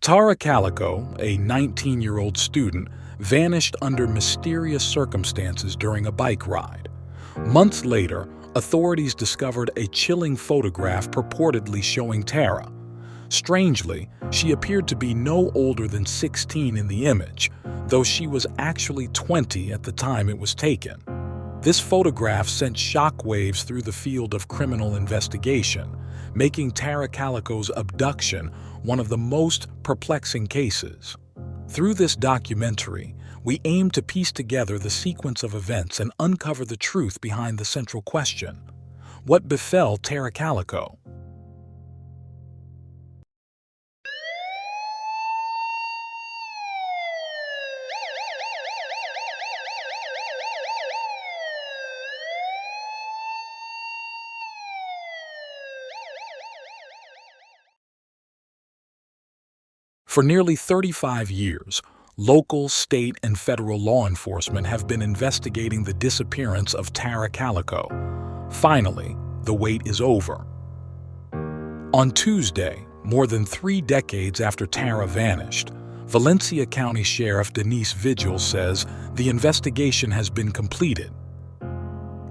Tara Calico, a 19-year-old student, vanished under mysterious circumstances during a bike ride. Months later, authorities discovered a chilling photograph purportedly showing Tara. Strangely, she appeared to be no older than 16 in the image, though she was actually 20 at the time it was taken. This photograph sent shockwaves through the field of criminal investigation, making Tara Calico's abduction one of the most perplexing cases. Through this documentary, we aim to piece together the sequence of events and uncover the truth behind the central question: what befell Tara Calico? For nearly 35 years, local, state, and federal law enforcement have been investigating the disappearance of Tara Calico. Finally, the wait is over. On Tuesday, more than 3 decades after Tara vanished, Valencia County Sheriff Denise Vigil says the investigation has been completed.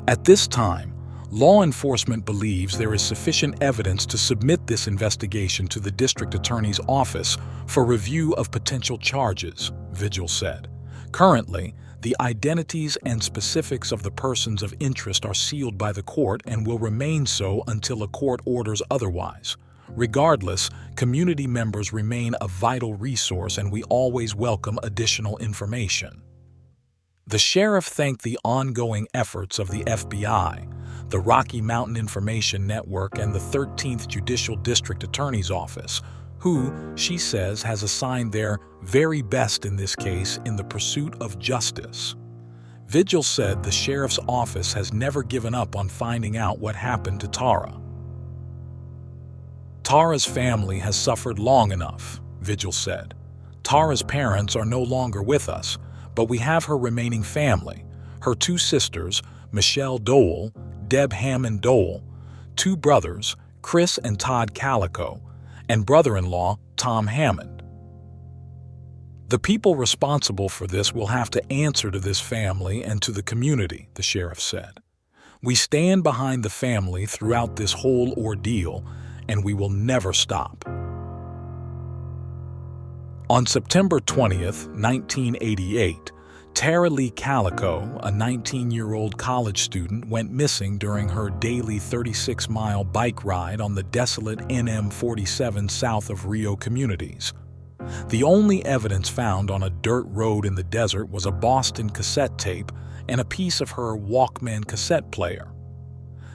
At this time, law enforcement believes there is sufficient evidence to submit this investigation to the district attorney's office for review of potential charges, Vigil said. Currently, the identities and specifics of the persons of interest are sealed by the court and will remain so until a court orders otherwise. Regardless, community members remain a vital resource and we always welcome additional information. The sheriff thanked the ongoing efforts of the FBI, the Rocky Mountain Information Network, and the 13th Judicial District Attorney's Office, who, she says, has assigned their very best in this case in the pursuit of justice. Vigil said the sheriff's office has never given up on finding out what happened to Tara. Tara's family has suffered long enough, Vigil said. Tara's parents are no longer with us, but we have her remaining family, her 2 sisters, Michelle Dole, Deb Hammond Dole, 2 brothers, Chris and Todd Calico, and brother-in-law, Tom Hammond. The people responsible for this will have to answer to this family and to the community, the sheriff said. We stand behind the family throughout this whole ordeal, and we will never stop. On September 20th, 1988, Tara Lee Calico, a 19-year-old college student, went missing during her daily 36-mile bike ride on the desolate NM47 south of Rio Communities. The only evidence found on a dirt road in the desert was a Boston cassette tape and a piece of her Walkman cassette player.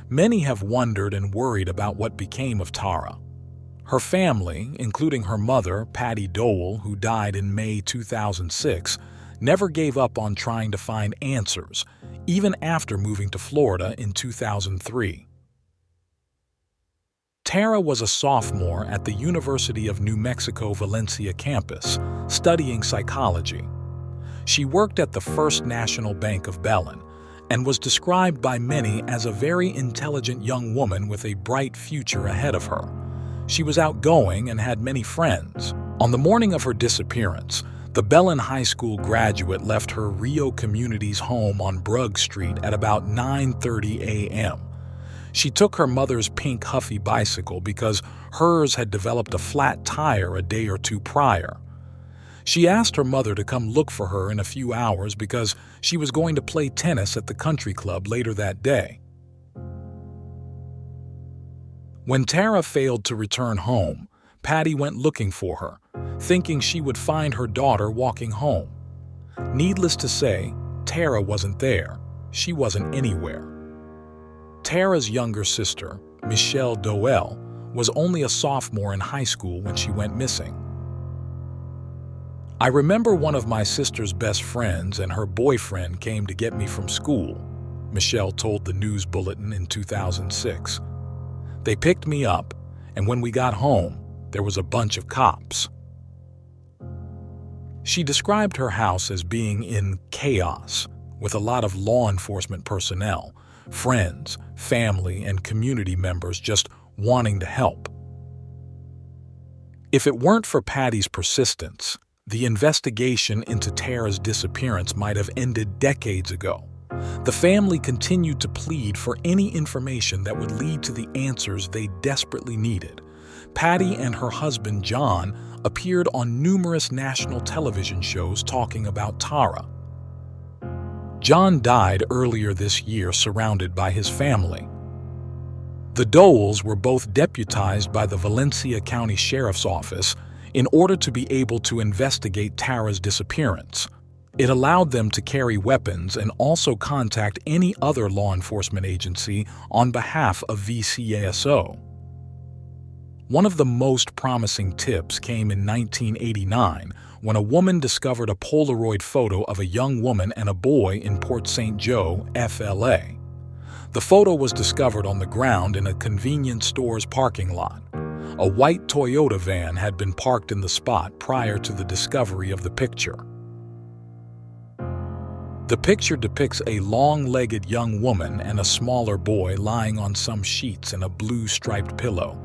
Many have wondered and worried about what became of Tara. Her family, including her mother, Patty Dole, who died in May 2006, never gave up on trying to find answers, even after moving to Florida in 2003. Tara was a sophomore at the University of New Mexico Valencia campus, studying psychology. She worked at the First National Bank of Belen and was described by many as a very intelligent young woman with a bright future ahead of her. She was outgoing and had many friends. On the morning of her disappearance, the Belen High School graduate left her Rio Communities home on Brugg Street at about 9:30 a.m. She took her mother's pink Huffy bicycle because hers had developed a flat tire a day or 2 prior. She asked her mother to come look for her in a few hours because she was going to play tennis at the country club later that day. When Tara failed to return home, Patty went looking for her, thinking she would find her daughter walking home. Needless to say, Tara wasn't there. She wasn't anywhere. Tara's younger sister, Michelle Dole, was only a sophomore in high school when she went missing. I remember one of my sister's best friends and her boyfriend came to get me from school, Michelle told the news bulletin in 2006. They picked me up, and when we got home, there was a bunch of cops. She described her house as being in chaos, with a lot of law enforcement personnel, friends, family, and community members just wanting to help. If it weren't for Patty's persistence, the investigation into Tara's disappearance might have ended decades ago. The family continued to plead for any information that would lead to the answers they desperately needed. Patty and her husband John appeared on numerous national television shows talking about Tara. John died earlier this year surrounded by his family. The Doles were both deputized by the Valencia County Sheriff's Office in order to be able to investigate Tara's disappearance. It allowed them to carry weapons and also contact any other law enforcement agency on behalf of VCASO. One of the most promising tips came in 1989 when a woman discovered a Polaroid photo of a young woman and a boy in Port St. Joe, FLA. The photo was discovered on the ground in a convenience store's parking lot. A white Toyota van had been parked in the spot prior to the discovery of the picture. The picture depicts a long-legged young woman and a smaller boy lying on some sheets and a blue striped pillow.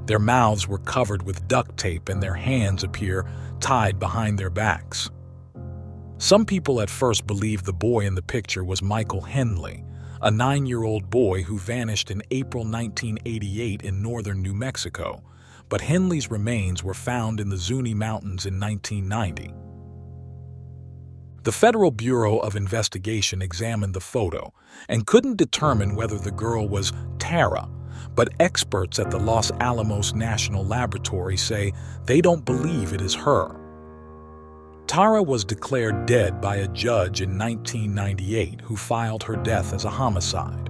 Their mouths were covered with duct tape and their hands appear tied behind their backs. Some people at first believed the boy in the picture was Michael Henley, a 9-year-old boy who vanished in April 1988 in northern New Mexico, but Henley's remains were found in the Zuni Mountains in 1990. The Federal Bureau of Investigation examined the photo and couldn't determine whether the girl was Tara, but experts at the Los Alamos National Laboratory say they don't believe it is her. Tara was declared dead by a judge in 1998 who filed her death as a homicide.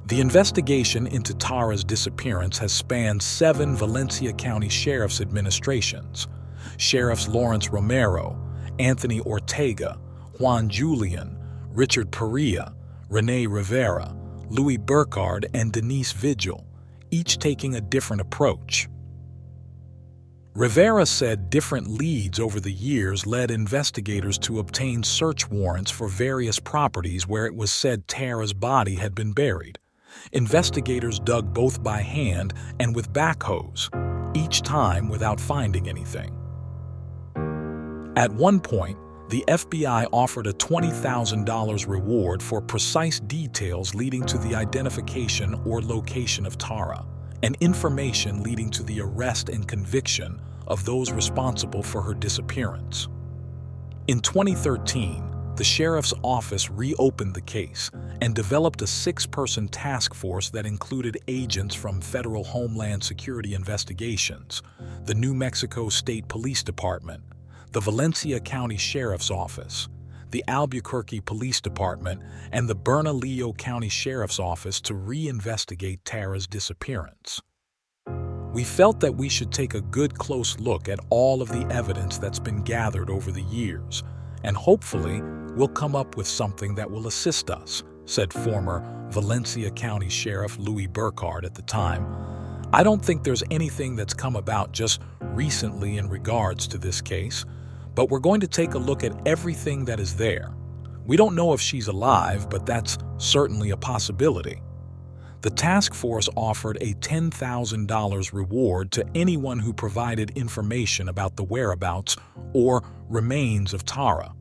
The investigation into Tara's disappearance has spanned 7 Valencia County Sheriff's administrations. Sheriffs Lawrence Romero, Anthony Ortega, Juan Julian, Richard Perea, Rene Rivera, Louis Burkhardt, and Denise Vigil, each taking a different approach. Rivera said different leads over the years led investigators to obtain search warrants for various properties where it was said Tara's body had been buried. Investigators dug both by hand and with backhoes, each time without finding anything. At one point, the FBI offered a $20,000 reward for precise details leading to the identification or location of Tara, and information leading to the arrest and conviction of those responsible for her disappearance. In 2013, the Sheriff's Office reopened the case and developed a 6-person task force that included agents from Federal Homeland Security Investigations, the New Mexico State Police Department, the Valencia County Sheriff's Office, the Albuquerque Police Department, and the Bernalillo County Sheriff's Office to reinvestigate Tara's disappearance. We felt that we should take a good close look at all of the evidence that's been gathered over the years, and hopefully we'll come up with something that will assist us, said former Valencia County Sheriff Louis Burkhardt at the time. I don't think there's anything that's come about just recently in regards to this case, but we're going to take a look at everything that is there. We don't know if she's alive, but that's certainly a possibility. The task force offered a $10,000 reward to anyone who provided information about the whereabouts or remains of Tara.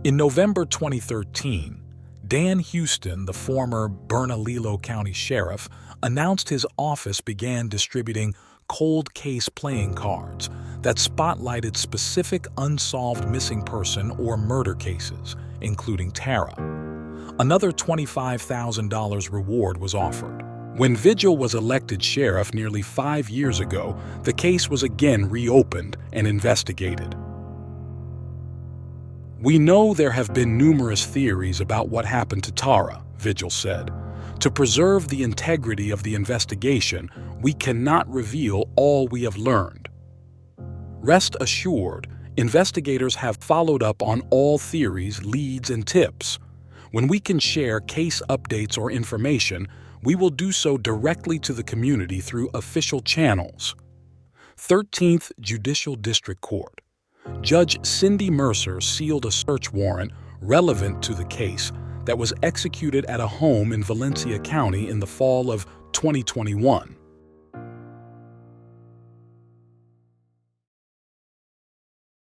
In November 2013, Dan Houston, the former Bernalillo County Sheriff, announced his office began distributing cold case playing cards that spotlighted specific unsolved missing person or murder cases, including Tara. Another $25,000 reward was offered. When Vigil was elected sheriff nearly 5 years ago, the case was again reopened and investigated. We know there have been numerous theories about what happened to Tara, Vigil said. To preserve the integrity of the investigation, we cannot reveal all we have learned. Rest assured, investigators have followed up on all theories, leads, and tips. When we can share case updates or information, we will do so directly to the community through official channels. 13th Judicial District Court. Judge Cindy Mercer sealed a search warrant relevant to the case that was executed at a home in Valencia County in the fall of 2021.